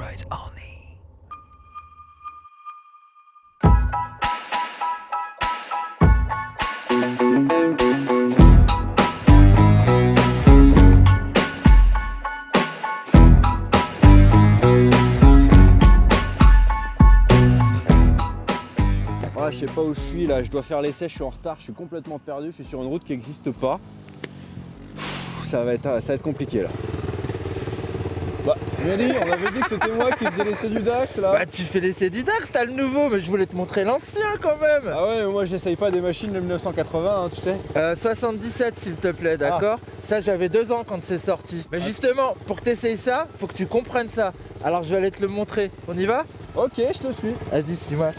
rides only. Ah, je sais pas où je suis là, je dois faire l'essai, je suis en retard, je suis complètement perdu, je suis sur une route qui n'existe pas. Ça va être compliqué là. Bah, Mehdi, on avait dit que c'était moi qui faisais l'essai du Dax là. Bah tu fais l'essai du Dax, t'as le nouveau, mais je voulais te montrer l'ancien quand même. Ah ouais, mais moi j'essaye pas des machines de 1980, hein, tu sais. 77 s'il te plaît, d'accord. Ça j'avais 2 ans quand c'est sorti. Mais justement, pour que t'essayes ça, faut que tu comprennes ça. Alors je vais aller te le montrer. On y va? Ok, je te suis. Vas-y, suis-moi.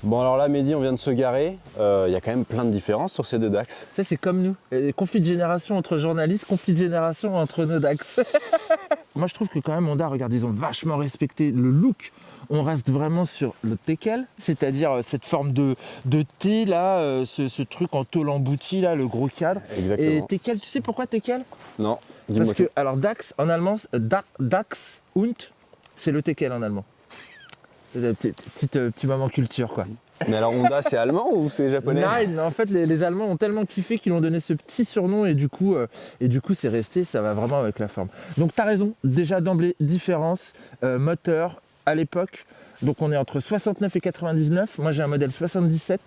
Bon alors là Mehdi, on vient de se garer, il y a quand même plein de différences sur ces deux Dax. Ça c'est comme nous, conflit de génération entre journalistes, conflit de génération entre nos Dax. Moi je trouve que quand même Honda, regarde, ils ont vachement respecté le look. On reste vraiment sur le teckel, c'est-à-dire cette forme de T là, ce truc en tôle embouti là, le gros cadre. Exactement. Et teckel, tu sais pourquoi teckel? Non, dis-moi. Parce que, alors Dax en allemand, Dax und, c'est le teckel en allemand. Petit moment culture quoi. Mais alors Honda c'est allemand ou c'est japonais? Non, en fait les Allemands ont tellement kiffé qu'ils ont donné ce petit surnom et du coup c'est resté, ça va vraiment avec la forme. Donc t'as raison, déjà d'emblée différence, moteur à l'époque, donc on est entre 69 et 99, moi j'ai un modèle 77,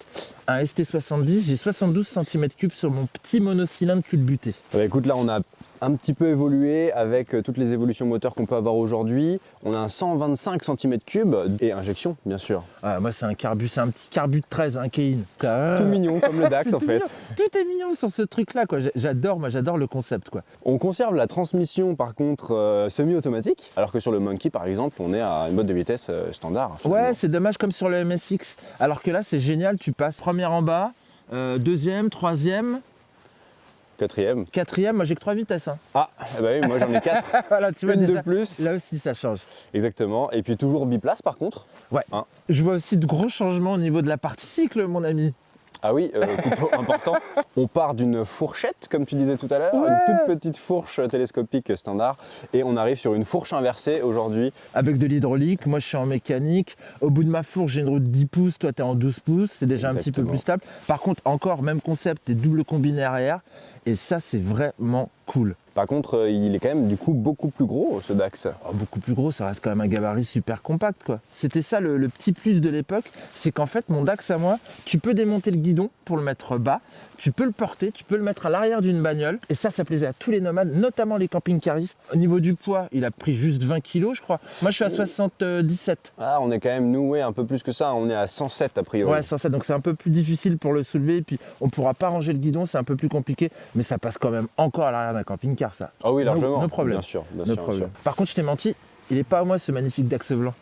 un ST70, j'ai 72 cm3 sur mon petit monocylindre culbuté. Bah écoute, là on a un petit peu évolué avec toutes les évolutions moteurs qu'on peut avoir aujourd'hui. On a un 125 cm3 et injection bien sûr. Ah, moi c'est un petit carbu de 13, un Kein. Tout mignon comme le Dax en fait. Mignon. Tout est mignon sur ce truc là quoi. J'adore le concept quoi. On conserve la transmission par contre semi-automatique, alors que sur le Monkey par exemple on est à une boîte de vitesse standard. Finalement. Ouais, c'est dommage comme sur le MSX. Alors que là c'est génial, tu passes première en bas, deuxième, troisième. Quatrième, moi j'ai que 3 vitesses. Hein. Ah, bah oui, moi j'en ai 4. Voilà, tu vois Une déjà, de plus. là aussi ça change. Exactement, et puis toujours biplace par contre. Ouais. Hein. Je vois aussi de gros changements au niveau de la partie cycle, mon ami. Ah oui, plutôt important. On part d'une fourchette, comme tu disais tout à l'heure, Ouais. une toute petite fourche télescopique standard, et on arrive sur une fourche inversée aujourd'hui. Avec de l'hydraulique, moi je suis en mécanique. Au bout de ma fourche, j'ai une roue de 10 pouces, toi t'es en 12 pouces, c'est déjà un petit peu plus stable. Par contre, encore, même concept, t'es double combiné arrière, et ça c'est vraiment cool. Par contre, il est quand même du coup beaucoup plus gros ce Dax. Oh, beaucoup plus gros, ça reste quand même un gabarit super compact quoi. C'était ça le petit plus de l'époque, c'est qu'en fait mon Dax à moi, tu peux démonter le guidon pour le mettre bas, tu peux le porter, tu peux le mettre à l'arrière d'une bagnole, et ça plaisait à tous les nomades, notamment les camping-caristes. Au niveau du poids, il a pris juste 20 kg je crois. Moi je suis à 77. Ah, on est quand même noué un peu plus que ça, on est à 107 a priori. Ouais, 107, donc c'est un peu plus difficile pour le soulever, et puis on pourra pas ranger le guidon, c'est un peu plus compliqué, mais ça passe quand même encore à l'arrière d'un camping-car ça. Ah oui, largement. No problème. Bien sûr, Par contre, je t'ai menti, il est pas à moi ce magnifique Dax blanc.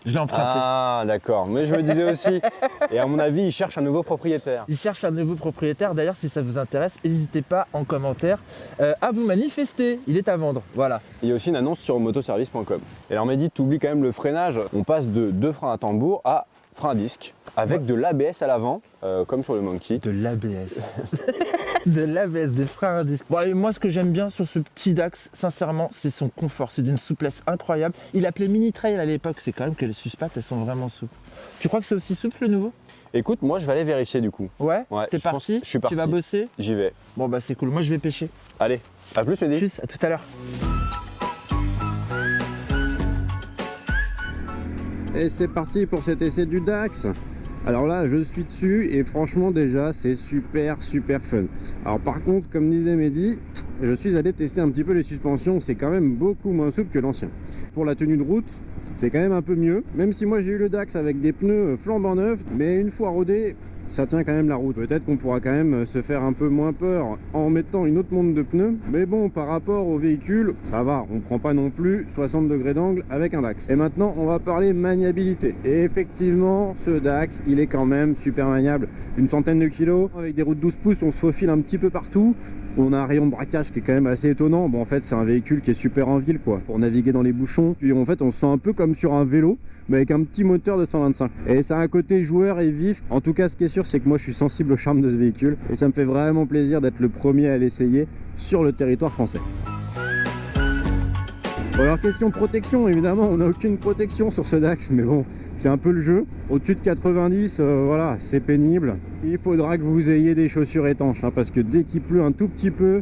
Je l'ai emprunté. Ah d'accord, mais je me disais aussi. Et à mon avis, il cherche un nouveau propriétaire. Il cherche un nouveau propriétaire. D'ailleurs, si ça vous intéresse, n'hésitez pas en commentaire à vous manifester. Il est à vendre. Voilà. Il y a aussi une annonce sur motoservice.com. Et alors Mehdi, tu oublies quand même le freinage. On passe de 2 freins à tambour à frein à disque avec de l'ABS à l'avant, comme sur le Monkey. De l'ABS. De l'ABS, des freins à disque. Bon, et moi, ce que j'aime bien sur ce petit Dax, sincèrement, c'est son confort. C'est d'une souplesse incroyable. Il appelait Mini Trail à l'époque. C'est quand même que les suspattes, elles sont vraiment souples. Tu crois que c'est aussi souple le nouveau? Écoute, moi je vais aller vérifier du coup. Ouais, t'es je pense- parti? Je suis parti. Tu vas bosser? J'y vais. Bon, bah c'est cool. Moi, je vais pêcher. Allez, à plus Mehdi. Tchuss, à tout à l'heure. Et c'est parti pour cet essai du Dax. Alors là, je suis dessus et franchement déjà, c'est super fun. Alors par contre, comme disait Mehdi, je suis allé tester un petit peu les suspensions. C'est quand même beaucoup moins souple que l'ancien. Pour la tenue de route, c'est quand même un peu mieux. Même si moi j'ai eu le Dax avec des pneus flambant neufs, mais une fois rodé, ça tient quand même la route. Peut-être qu'on pourra quand même se faire un peu moins peur en mettant une autre monte de pneus. Mais bon, par rapport au véhicule, ça va. On prend pas non plus 60 degrés d'angle avec un Dax. Et maintenant, on va parler maniabilité. Et effectivement, ce Dax, il est quand même super maniable. Une centaine de kilos. Avec des roues de 12 pouces, on se faufile un petit peu partout. On a un rayon de braquage qui est quand même assez étonnant. Bon, en fait, c'est un véhicule qui est super en ville, quoi, pour naviguer dans les bouchons. Puis en fait, on se sent un peu comme sur un vélo, mais avec un petit moteur de 125. Et ça a un côté joueur et vif. En tout cas, ce qui est sûr, c'est que moi, je suis sensible au charme de ce véhicule. Et ça me fait vraiment plaisir d'être le premier à l'essayer sur le territoire français. Bon, alors question protection, évidemment on n'a aucune protection sur ce Dax, mais bon c'est un peu le jeu. Au-dessus de 90, voilà, c'est pénible. Il faudra que vous ayez des chaussures étanches, hein, parce que dès qu'il pleut un tout petit peu,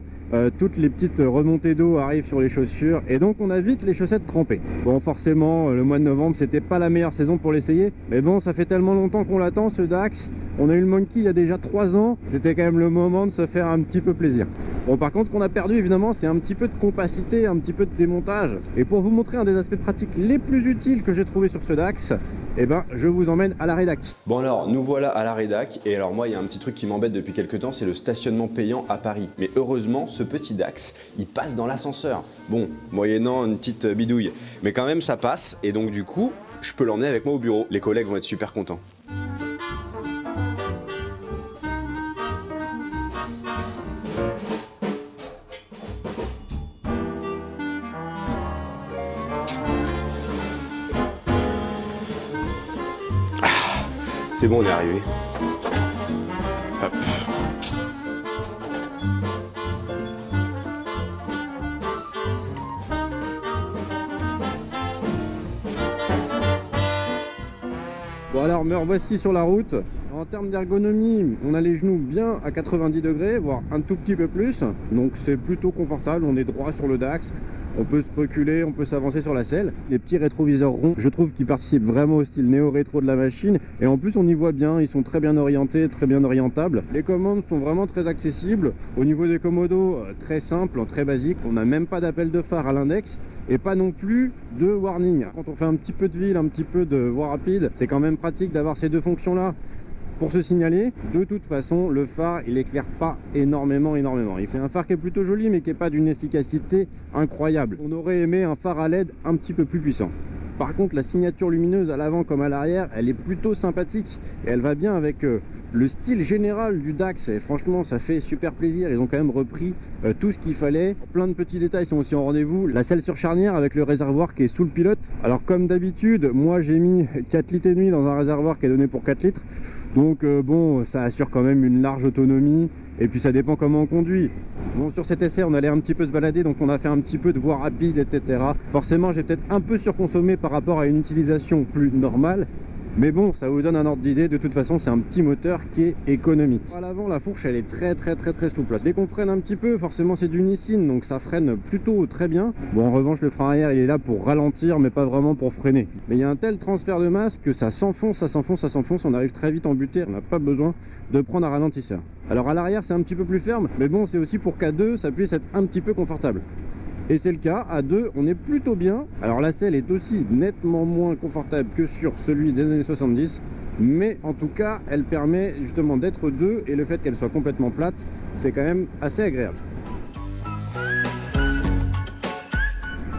toutes les petites remontées d'eau arrivent sur les chaussures et donc on a vite les chaussettes trempées. Bon, forcément le mois de novembre c'était pas la meilleure saison pour l'essayer, mais bon, ça fait tellement longtemps qu'on l'attend ce Dax. On a eu le Monkey il y a déjà 3 ans, c'était quand même le moment de se faire un petit peu plaisir. Bon, par contre ce qu'on a perdu évidemment c'est un petit peu de compacité, un petit peu de démontage. Et pour vous montrer un des aspects pratiques les plus utiles que j'ai trouvé sur ce Dax, eh ben je vous emmène à la rédac. Bon alors, nous voilà à la rédac, et alors moi il y a un petit truc qui m'embête depuis quelques temps, c'est le stationnement payant à Paris. Mais heureusement, ce petit Dax, il passe dans l'ascenseur. Bon, moyennant une petite bidouille, mais quand même ça passe, et donc du coup, je peux l'emmener avec moi au bureau. Les collègues vont être super contents. C'est bon, on est arrivé. Hop. Bon alors me revoici sur la route. En termes d'ergonomie, on a les genoux bien à 90 degrés, voire un tout petit peu plus. Donc c'est plutôt confortable, on est droit sur le Dax. On peut se reculer, on peut s'avancer sur la selle. Les petits rétroviseurs ronds, je trouve qu'ils participent vraiment au style néo-rétro de la machine. Et en plus, on y voit bien, ils sont très bien orientés, très bien orientables. Les commandes sont vraiment très accessibles. Au niveau des commodos, très simple, très basique. On n'a même pas d'appel de phare à l'index. Et pas non plus de warning. Quand on fait un petit peu de ville, un petit peu de voie rapide, c'est quand même pratique d'avoir ces deux fonctions-là pour se signaler. De toute façon, le phare, il éclaire pas énormément. C'est un phare qui est plutôt joli, mais qui n'est pas d'une efficacité incroyable. On aurait aimé un phare à LED un petit peu plus puissant. Par contre, la signature lumineuse à l'avant comme à l'arrière, elle est plutôt sympathique et elle va bien avec le style général du Dax. Et franchement, ça fait super plaisir. Ils ont quand même repris tout ce qu'il fallait. Plein de petits détails sont aussi en rendez-vous. La selle sur charnière avec le réservoir qui est sous le pilote. Alors comme d'habitude, moi j'ai mis 4,5 litres dans un réservoir qui est donné pour 4 litres. Donc bon, ça assure quand même une large autonomie. Et puis ça dépend comment on conduit. Bon, sur cet essai on allait un petit peu se balader, donc on a fait un petit peu de voie rapide, etc. Forcément j'ai peut-être un peu surconsommé par rapport à une utilisation plus normale. Mais bon, ça vous donne un ordre d'idée. De toute façon, c'est un petit moteur qui est économique. À l'avant, la fourche, elle est très souple. Dès qu'on freine un petit peu, forcément, c'est du Nissin, donc ça freine plutôt très bien. Bon, en revanche, le frein arrière, il est là pour ralentir, mais pas vraiment pour freiner. Mais il y a un tel transfert de masse que ça s'enfonce. On arrive très vite en butée. On n'a pas besoin de prendre un ralentisseur. Alors à l'arrière, c'est un petit peu plus ferme, mais bon, c'est aussi pour qu'à deux, ça puisse être un petit peu confortable. Et c'est le cas, à deux on est plutôt bien. Alors la selle est aussi nettement moins confortable que sur celui des années 70, mais en tout cas elle permet justement d'être deux, et le fait qu'elle soit complètement plate, c'est quand même assez agréable.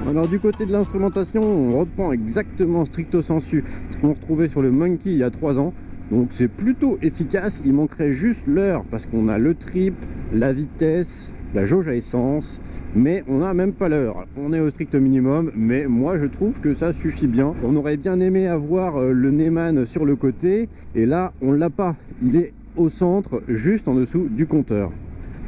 Alors du côté de l'instrumentation, on reprend exactement stricto sensu ce qu'on retrouvait sur le Monkey il y a 3 ans. Donc c'est plutôt efficace. Il manquerait juste l'heure parce qu'on a le trip, la vitesse, la jauge à essence, mais on n'a même pas l'heure. On est au strict minimum, mais moi je trouve que ça suffit bien. On aurait bien aimé avoir le Neyman sur le côté, et là on l'a pas. Il est au centre, juste en dessous du compteur.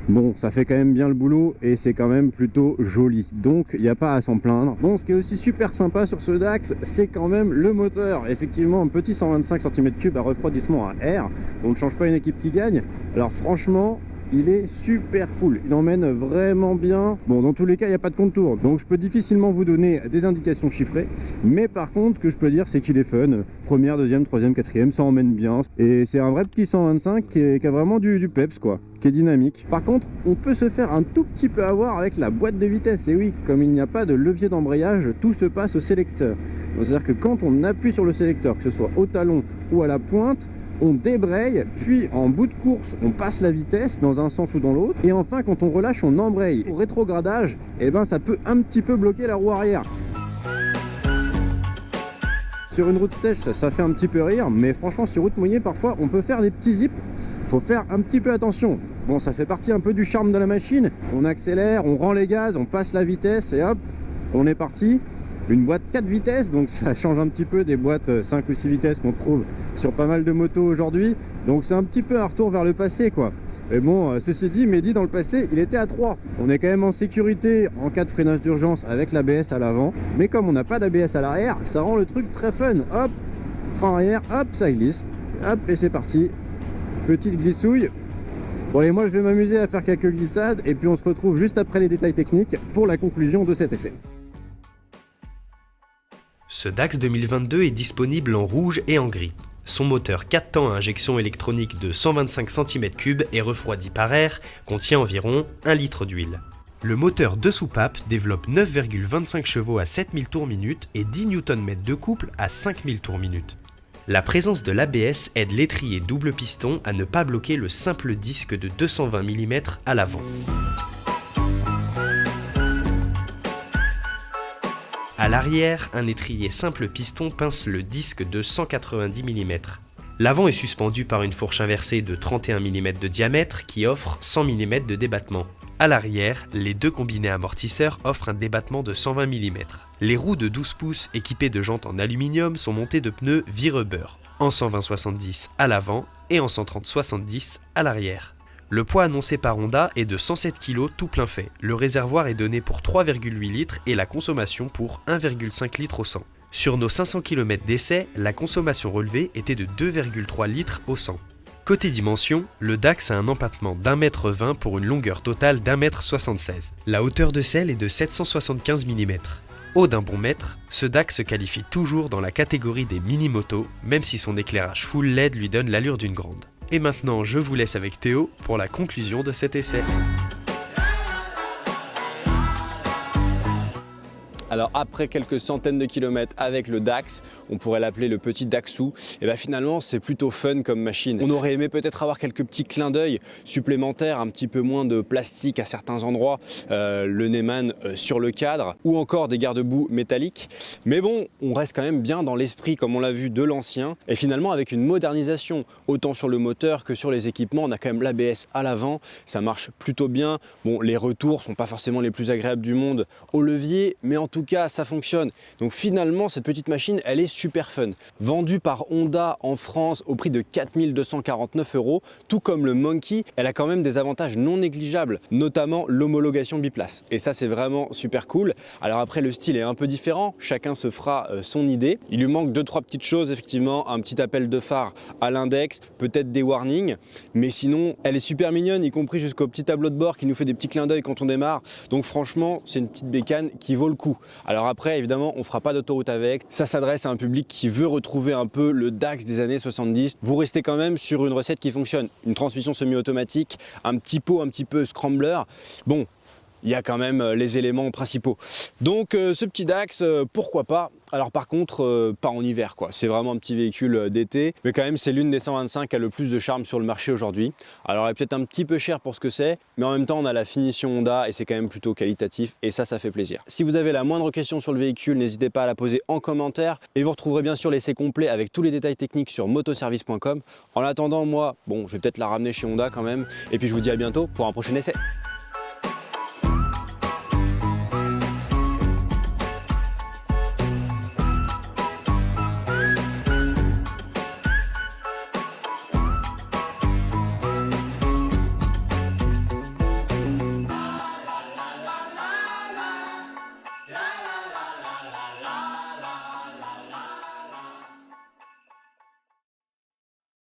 Bon, ça fait quand même bien le boulot et c'est quand même plutôt joli, donc il n'y a pas à s'en plaindre. Bon, ce qui est aussi super sympa sur ce Dax, c'est quand même le moteur. Effectivement, un petit 125 cm3 à refroidissement à air. On ne change pas une équipe qui gagne. Alors franchement, il est super cool, il emmène vraiment bien. Bon, dans tous les cas, il n'y a pas de contour, donc je peux difficilement vous donner des indications chiffrées. Mais par contre, ce que je peux dire, c'est qu'il est fun. Première, deuxième, troisième, quatrième, ça emmène bien. Et c'est un vrai petit 125 qui a vraiment du peps, quoi, qui est dynamique. Par contre, on peut se faire un tout petit peu avoir avec la boîte de vitesse. Et oui, comme il n'y a pas de levier d'embrayage, tout se passe au sélecteur. C'est-à-dire que quand on appuie sur le sélecteur, que ce soit au talon ou à la pointe, on débraye, puis en bout de course, on passe la vitesse dans un sens ou dans l'autre. Et enfin, quand on relâche, on embraye. Au rétrogradage, eh ben, ça peut un petit peu bloquer la roue arrière. Sur une route sèche, ça fait un petit peu rire, mais franchement, sur route mouillée, parfois, on peut faire des petits zips. Faut faire un petit peu attention. Bon, ça fait partie un peu du charme de la machine. On accélère, on rend les gaz, on passe la vitesse, et hop, on est parti. Une boîte 4 vitesses, donc ça change un petit peu des boîtes 5 ou 6 vitesses qu'on trouve sur pas mal de motos aujourd'hui. Donc c'est un petit peu un retour vers le passé, quoi. Mais bon, ceci dit, Mehdi dans le passé, il était à 3. On est quand même en sécurité en cas de freinage d'urgence avec l'ABS à l'avant. Mais comme on n'a pas d'ABS à l'arrière, ça rend le truc très fun. Hop, frein arrière, hop, ça glisse. Hop, et c'est parti. Petite glissouille. Bon allez, moi je vais m'amuser à faire quelques glissades et puis on se retrouve juste après les détails techniques pour la conclusion de cet essai. Ce Dax 2022 est disponible en rouge et en gris. Son moteur 4 temps à injection électronique de 125 cm3 et refroidi par air contient environ 1 litre d'huile. Le moteur 2 soupapes développe 9,25 chevaux à 7000 tours minute et 10 Nm de couple à 5000 tours minute. La présence de l'ABS aide l'étrier double piston à ne pas bloquer le simple disque de 220 mm à l'avant. À l'arrière, un étrier simple piston pince le disque de 190 mm. L'avant est suspendu par une fourche inversée de 31 mm de diamètre qui offre 100 mm de débattement. À l'arrière, les deux combinés amortisseurs offrent un débattement de 120 mm. Les roues de 12 pouces équipées de jantes en aluminium sont montées de pneus V-Rubber, en 120-70 à l'avant et en 130-70 à l'arrière. Le poids annoncé par Honda est de 107 kg tout plein fait. Le réservoir est donné pour 3,8 litres et la consommation pour 1,5 litre au 100. Sur nos 500 km d'essai, la consommation relevée était de 2,3 litres au 100. Côté dimension, le Dax a un empattement d'1,20 m pour une longueur totale d'1,76 m. La hauteur de selle est de 775 mm. Haut d'un bon mètre, ce Dax se qualifie toujours dans la catégorie des mini-motos, même si son éclairage full LED lui donne l'allure d'une grande. Et maintenant, je vous laisse avec Théo pour la conclusion de cet essai. Alors après quelques centaines de kilomètres avec le Dax, on pourrait l'appeler le petit Daxou, et bien finalement c'est plutôt fun comme machine. On aurait aimé peut-être avoir quelques petits clins d'œil supplémentaires, un petit peu moins de plastique à certains endroits, le Neyman sur le cadre, ou encore des garde-boue métalliques. Mais bon, on reste quand même bien dans l'esprit comme on l'a vu de l'ancien, et finalement avec une modernisation, autant sur le moteur que sur les équipements. On a quand même l'ABS à l'avant, ça marche plutôt bien. Bon, les retours sont pas forcément les plus agréables du monde au levier, mais en tout cas ça fonctionne. Donc finalement cette petite machine elle est super fun. Vendue par Honda en France au prix de 4 249 €, tout comme le Monkey, elle a quand même des avantages non négligeables, notamment l'homologation biplace. Et ça c'est vraiment super cool. Alors après le style est un peu différent, chacun se fera son idée. Il lui manque 2-3 petites choses effectivement, un petit appel de phare à l'index, peut-être des warnings, mais sinon elle est super mignonne, y compris jusqu'au petit tableau de bord qui nous fait des petits clins d'œil quand on démarre. Donc franchement c'est une petite bécane qui vaut le coup. Alors après évidemment on fera pas d'autoroute avec, ça s'adresse à un public qui veut retrouver un peu le Dax des années 70. Vous restez quand même sur une recette qui fonctionne, une transmission semi-automatique, un petit pot un petit peu scrambler. Bon, il y a quand même les éléments principaux. Donc ce petit Dax, pourquoi pas. Alors par contre, pas en hiver quoi, c'est vraiment un petit véhicule d'été, mais quand même c'est l'une des 125 qui a le plus de charme sur le marché aujourd'hui. Alors elle est peut-être un petit peu cher pour ce que c'est, mais en même temps on a la finition Honda et c'est quand même plutôt qualitatif et ça fait plaisir. Si vous avez la moindre question sur le véhicule, n'hésitez pas à la poser en commentaire et vous retrouverez bien sûr l'essai complet avec tous les détails techniques sur motoservice.com. En attendant moi, bon je vais peut-être la ramener chez Honda quand même et puis je vous dis à bientôt pour un prochain essai.